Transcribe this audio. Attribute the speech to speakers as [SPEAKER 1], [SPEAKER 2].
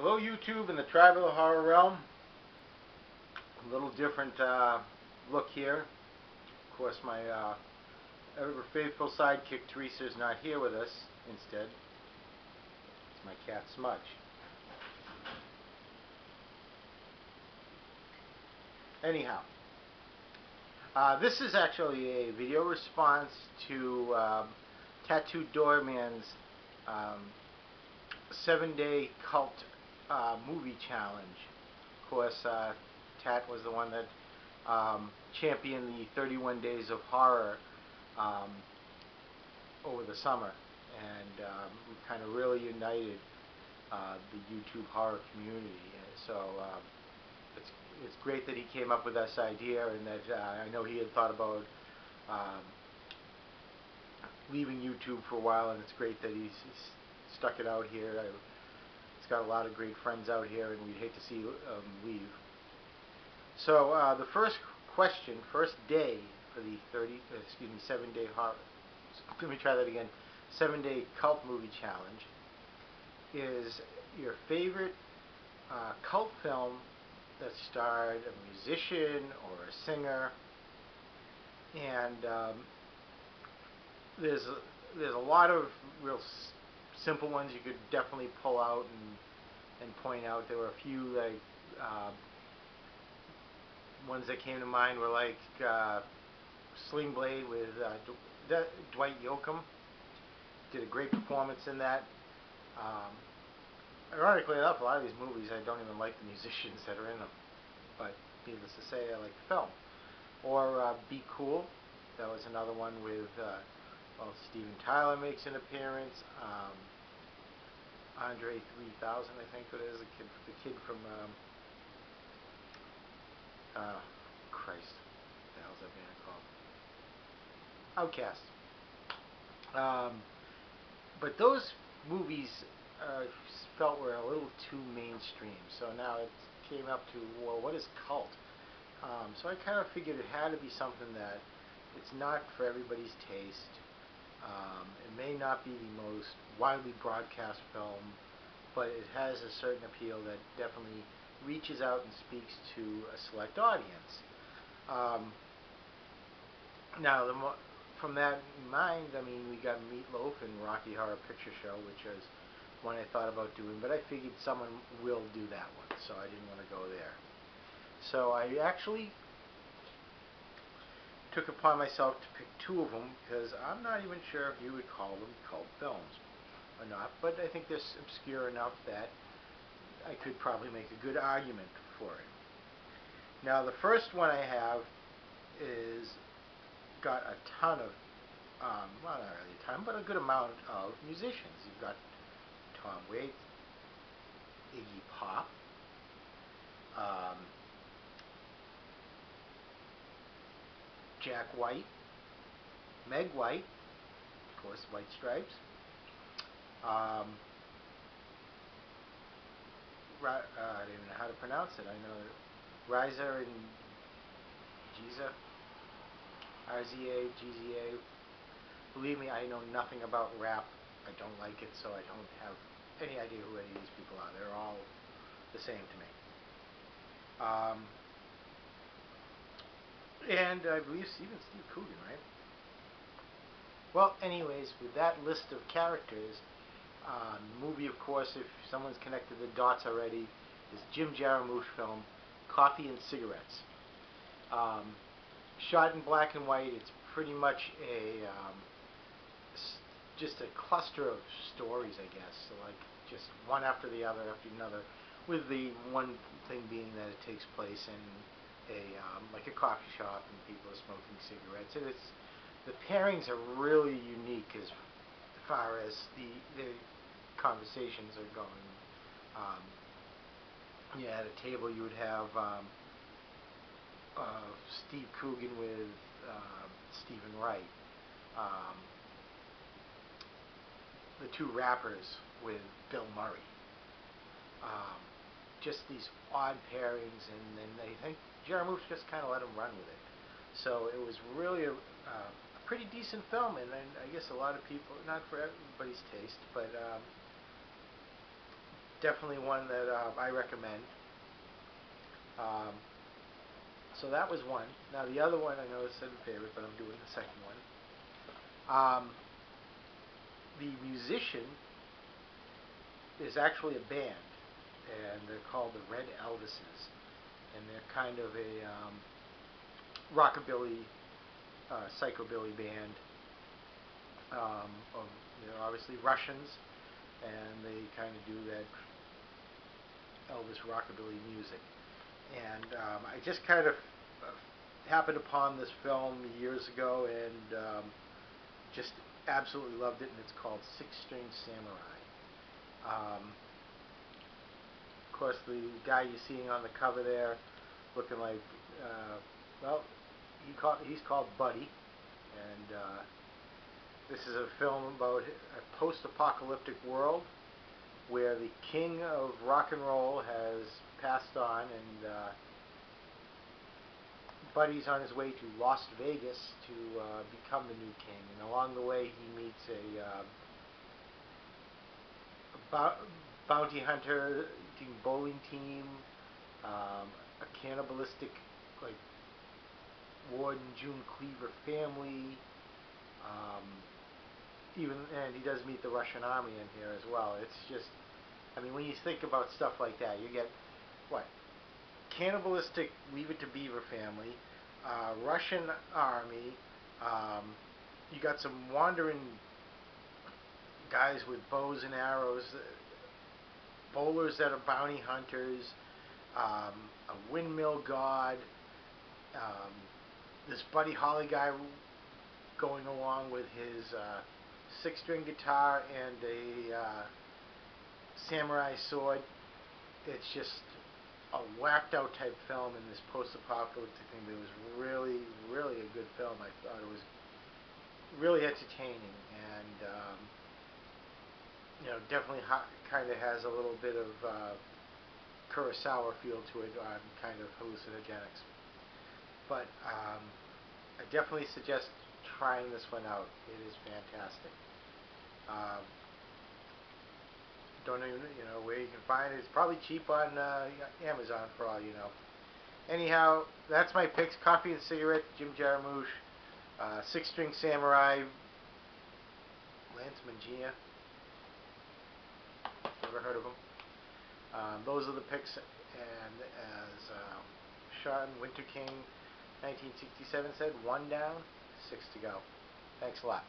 [SPEAKER 1] Hello YouTube in the tribal horror realm. A little different look here. Of course my ever faithful sidekick Teresa is not here with us. Instead, it's my cat Smudge. Anyhow, this is actually a video response to Tattooed Doorman's 7-day cult movie challenge. Of course, Tat was the one that championed the 31 days of horror over the summer, and we kind of really united the YouTube horror community. So it's great that he came up with this idea, and that I know he had thought about leaving YouTube for a while, and it's great that he's stuck it out here. He's got a lot of great friends out here, and we'd hate to see leave. So the first question, first day for the 7-day horror. Let me try that again. 7-day cult movie challenge is your favorite cult film that starred a musician or a singer, and there's a lot of real simple ones you could definitely pull out and point out. There were a few like ones that came to mind were like Sling Blade with Dwight Yoakam. Did a great performance in that. Ironically enough, a lot of these movies I don't even like the musicians that are in them, but needless to say, I like the film. Or Be Cool. That was another one with well, Steven Tyler makes an appearance. Andre 3000, I think it is, the kid from Christ, what the hell's that band called? Outcast. But those movies felt were a little too mainstream, so now it came up to, well, what is cult? So I kind of figured it had to be something that it's not for everybody's taste. It may not be the most widely broadcast film, but it has a certain appeal that definitely reaches out and speaks to a select audience. Now, from that in mind, I mean, we got Meatloaf and Rocky Horror Picture Show, which is one I thought about doing, but I figured someone will do that one, so I didn't want to go there. So I actually took upon myself to pick two of them, because I'm not even sure if you would call them cult films or not, but I think they're obscure enough that I could probably make a good argument for it. Now, the first one I have is got a ton of, well, not really a ton, but a good amount of musicians. You've got Tom Waits, Iggy Pop, Jack White, Meg White, of course, White Stripes, I don't even know how to pronounce it. I know Riza and Giza, RZA, GZA. Believe me, I know nothing about rap. I don't like it, so I don't have any idea who any of these people are. They're all the same to me. And I believe even Steve Coogan, right? Well, anyways, with that list of characters, the movie, of course, if someone's connected the dots already, is Jim Jarmusch film, Coffee and Cigarettes. Shot in black and white, it's pretty much just a cluster of stories, I guess. So like just one after the other after another, with the one thing being that it takes place in like a coffee shop and people are smoking cigarettes. And the pairings are really unique as far as the conversations are going. Yeah, at a table you would have Steve Coogan with Stephen Wright, the two rappers with Bill Murray. Just these odd pairings, and then I think Jarmusch just kind of let him run with it. So it was really a pretty decent film, and I guess a lot of people, not for everybody's taste, but definitely one that I recommend. Um, so that was one. Now the other one, I know is a favorite, but I'm doing the second one. The musician is actually a band, and they're called the Red Elvises, and they're kind of a rockabilly, psychobilly band. Of, obviously Russians, and they kind of do that Elvis rockabilly music. And I just kind of happened upon this film years ago, and just absolutely loved it. And it's called Six String Samurai. Of course, the guy you're seeing on the cover there, looking like, well, he's called Buddy, and this is a film about a post-apocalyptic world where the king of rock and roll has passed on, and Buddy's on his way to Las Vegas to become the new king. And along the way, he meets a bounty hunter bowling team, a cannibalistic, like, Warden June Cleaver family. And he does meet the Russian army in here as well. It's just, I mean, when you think about stuff like that, you get, what, cannibalistic Leave It to Beaver family, Russian army, you got some wandering guys with bows and arrows, bowlers that are bounty hunters, a windmill god, this Buddy Holly guy going along with his six-string guitar and a samurai sword. It's just a whacked-out type film in this post-apocalyptic thing. It was really, really a good film. I thought it was really entertaining, and definitely kind of has a little bit of Kurosawa feel to it on kind of hallucinogenics. But I definitely suggest trying this one out. It is fantastic. Don't even where you can find it. It's probably cheap on Amazon for all you know. Anyhow, that's my picks: Coffee and Cigarette, Jim Jarmusch, Six String Samurai, Lance Mangia. Never heard of him. Those are the picks, and as Sean Winter King 1967 said, 1 down, 6 to go. Thanks a lot.